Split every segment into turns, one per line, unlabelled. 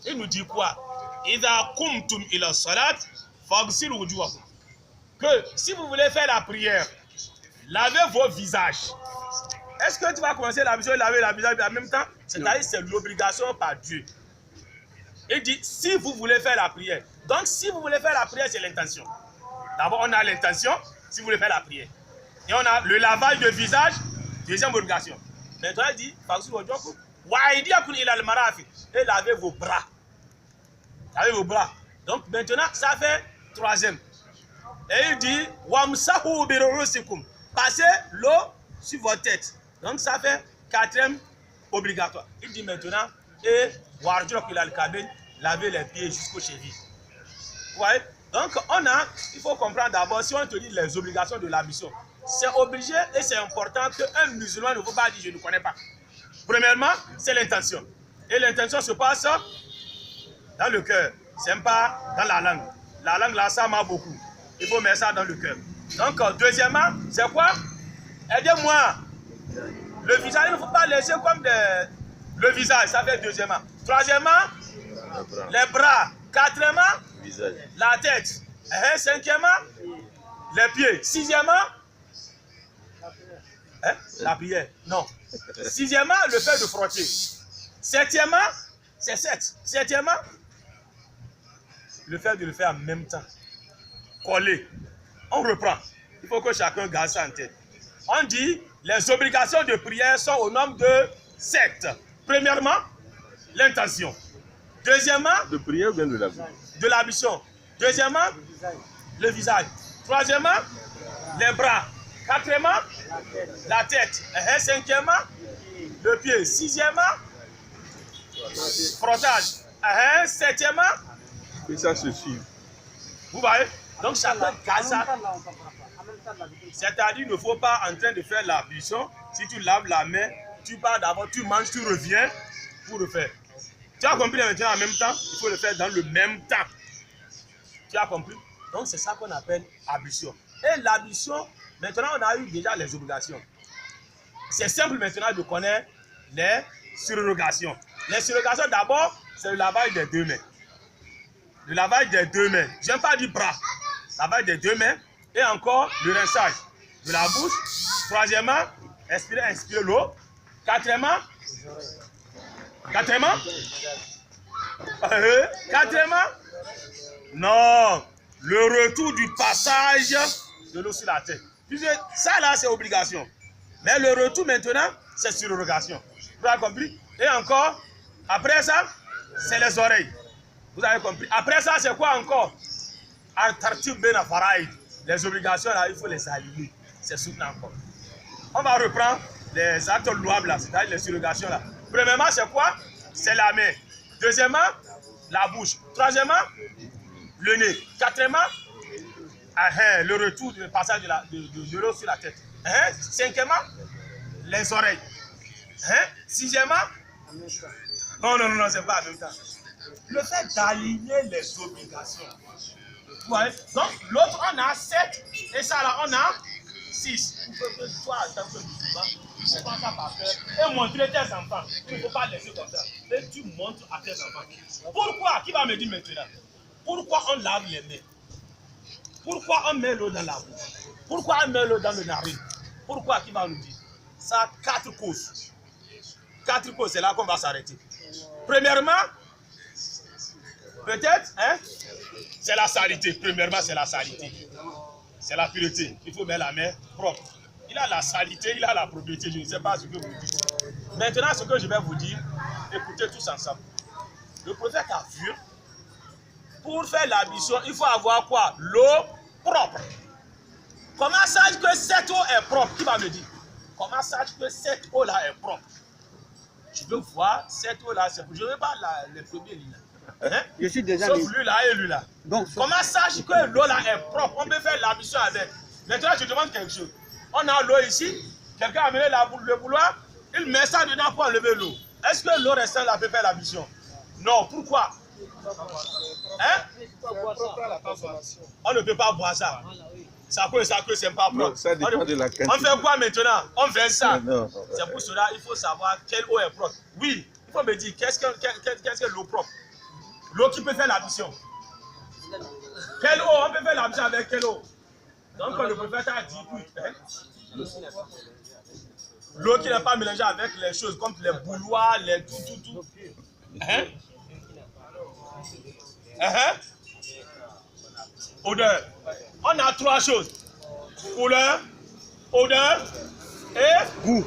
il nous dit quoi? Idha kumtum ila salat, faghsilu wujuhakum. Que si vous voulez faire la prière, lavez vos visages. Est-ce que tu vas commencer la vision et laver la visage en même temps? C'est-à-dire c'est l'obligation par Dieu. Il dit si vous voulez faire la prière. Donc si vous voulez faire la prière, c'est l'intention. D'abord on a l'intention si vous voulez faire la prière. Et on a le lavage de visage, deuxième obligation. Maintenant il dit et lavez vos bras. Lavez vos bras. Donc maintenant ça fait troisième. Et il dit wamsahu bi ru'usikum. Passez l'eau sur votre tête. Donc ça fait quatrième obligatoire. Il dit maintenant et laver les pieds jusqu'aux chevilles. Vous voyez? Donc il faut comprendre d'abord, si on te dit les obligations de la mission, c'est obligé et c'est important qu'un musulman ne faut pas dire je ne connais pas. Premièrement, c'est l'intention. Et l'intention se passe dans le cœur. Ce n'est pas dans la langue. La langue là, ça m'a beaucoup. Il faut mettre ça dans le cœur. Donc, deuxièmement, c'est quoi? Aidez-moi. Le visage, il ne faut pas laisser comme le visage, ça fait deuxièmement. Troisièmement, les bras. Quatrièmement, la tête. Cinquièmement, les pieds. Sixièmement, la prière. Non. Sixièmement, le fait de frotter. Septièmement, c'est 7. Septièmement, le fait de le faire en même temps. Coller. On reprend. Il faut que chacun garde ça en tête. On dit, les obligations de prière sont au nombre de 7. Premièrement, l'intention. Deuxièmement,
de prière ou bien de l'ablution?
De l'ablution. Deuxièmement, le visage. Troisièmement, les bras. Quatrièmement, la tête. Cinquièmement, le pied. Sixièmement, frottage. Septièmement,
et ça se suit.
Vous voyez? Donc chacun garde ça. C'est-à-dire, il ne faut pas en train de faire l'ablution. Si tu laves la main, tu pars d'abord, tu manges, tu reviens pour le faire. Tu as compris maintenant en même temps? Il faut le faire dans le même temps. Tu as compris? Donc c'est ça qu'on appelle ablution. Et l'ablution, maintenant on a eu déjà les obligations. C'est simple maintenant de connaître les surrogations. Les surrogations d'abord, c'est le lavage des deux mains. Le lavage des deux mains. Je n'aime pas dire bras. Lavage des deux mains. Et encore le rinçage de la bouche. Troisièmement, inspirer l'eau. Quatrièmement, non, le retour du passage de l'eau sur la tête. Ça là, c'est obligation. Mais le retour maintenant, c'est surrogation. Vous avez compris? Et encore, après ça, c'est les oreilles. Vous avez compris? Après ça, c'est quoi encore? Les obligations là, il faut les aligner. C'est soutenu encore. On va reprendre les actes louables là, c'est-à-dire les surrogations là. Premièrement, c'est quoi? C'est la main. Deuxièmement, la bouche. Troisièmement, le nez. Quatrièmement, le retour du passage de l'eau sur la tête. Cinquièmement, les oreilles. Sixièmement, non, c'est pas en même temps. Le fait d'aligner les obligations. Ouais. Donc, l'autre, on a 7, et ça là, on a 6. Toi, en tant que musulman, il faut prendre ça par cœur et montrer tes enfants. Il ne faut pas laisser comme ça. Et tu montres à tes enfants. Pourquoi? Qui va me dire maintenant? Pourquoi on lave les mains? Pourquoi on met l'eau dans la bouche? Pourquoi on met l'eau dans le narine? Pourquoi? Qui va nous dire? Ça a 4 causes. 4 causes, c'est là qu'on va s'arrêter. Premièrement, peut-être, c'est la saleté. Premièrement, c'est la saleté. C'est la pureté. Il faut mettre la main propre. Il a la saleté, il a la propriété. Je ne sais pas ce que vous dites. Maintenant, ce que je vais vous dire, écoutez tous ensemble. Le prophète a vu, pour faire l'ablution, il faut avoir quoi? L'eau propre. Comment sache que cette eau est propre? Qui va me dire? Comment sache que cette eau-là est propre? Je veux voir cette eau-là. Je ne veux pas les premiers lignes.
Je suis déjà
sauf lui là et lui là. Donc, comment sache que l'eau là est propre? On peut faire l'ablution avec. Maintenant, je demande quelque chose. On a l'eau ici. Quelqu'un a amené le bouloir. Il met ça dedans pour enlever l'eau. Est-ce que l'eau restante là peut faire l'ablution? Non. Pourquoi? On ne peut pas boire ça. Ça peut, c'est pas propre.
Ça dépend de la quantité.
On fait quoi maintenant? On fait ça. C'est pour cela qu'il faut savoir quelle eau est propre. Oui, il faut me dire qu'est-ce que l'eau propre? L'eau qui peut faire l'addition. Quelle eau? On peut faire l'addition avec quelle eau? Donc le prophète a dit oui. L'eau qui n'est pas mélangée avec les choses comme les bouilloires, les tout. Hein? Odeur. On a trois choses. Couleur, odeur et goût.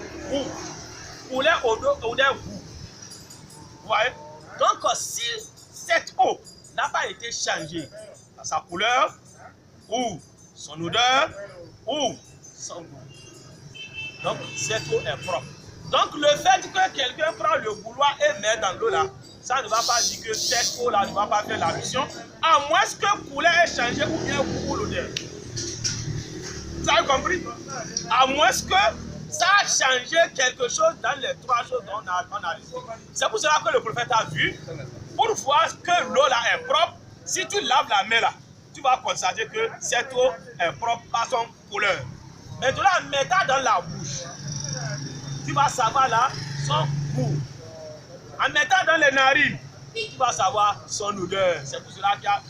Couleur, odeur, goût. Vous voyez? Donc si cette eau n'a pas été changée à sa couleur, ou son odeur, ou son goût, donc cette eau est propre. Donc le fait que quelqu'un prend le bouilloire et met dans l'eau là, ça ne va pas dire que cette eau là ne va pas faire l'addition, à moins que couleur ait changé ou bien goût ou l'odeur. Vous avez compris? À moins que ça a changé quelque chose dans les trois choses dont on a dit. C'est pour cela que le prophète a vu, pour voir que l'eau là est propre. Si tu laves la main là, tu vas constater que cette eau est propre par son couleur. Maintenant, mets-la dans la bouche. Tu vas savoir là son goût. En mettant dans les narines, tu vas savoir son odeur. C'est pour cela qu'il y a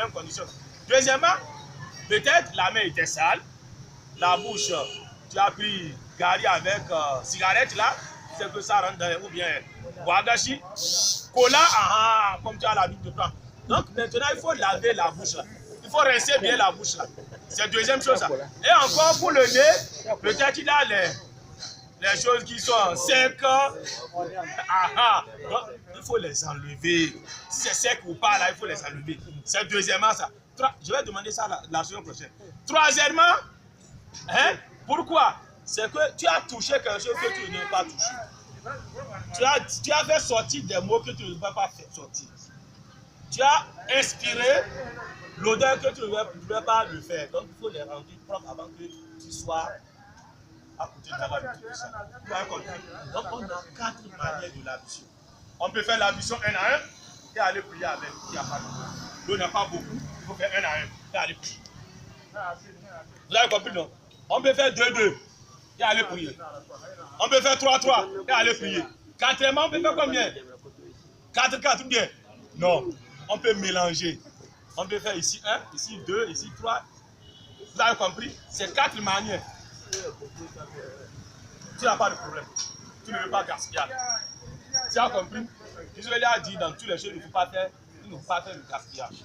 une condition. Deuxièmement, peut-être la main était sale, la bouche, tu as pris gari avec cigarette là, c'est que ça rentre dans, ou bien wagashi, cola, comme tu as l'habitude de prendre. Donc maintenant, il faut laver la bouche là. Il faut rincer bien la bouche là. C'est la deuxième chose là. Et encore pour le nez, peut-être qu'il a les choses qui sont secs. Donc, il faut les enlever. Si c'est sec ou pas là, il faut les enlever. C'est deuxièmement ça. Je vais demander ça la semaine prochaine. Troisièmement, pourquoi? C'est que tu as touché quelque chose que tu ne veux pas toucher. Tu as fait sortir des mots que tu ne veux pas faire sortir. Tu as inspiré l'odeur que tu ne veux pas le faire. Donc il faut les rendre propres avant que tu sois à côté de la vie. Donc on a 4 manières de l'ablution. On peut faire l'ablution un à un et aller prier avec. L'eau n'a pas beaucoup, il faut faire un à un et aller prier. Vous avez compris, non? On peut faire 2-2 et aller prier. On peut faire 3-3 et aller prier. Quatrièmement, on peut faire combien? 4-4 ou bien? Non, on peut mélanger. On peut faire ici 1, ici 2, ici 3. Vous avez compris? C'est 4 manières. Tu n'as pas de problème. Tu ne veux pas gaspiller. Tu as compris? Jésus a dit dans toutes les choses, il ne faut pas faire le gaspillage.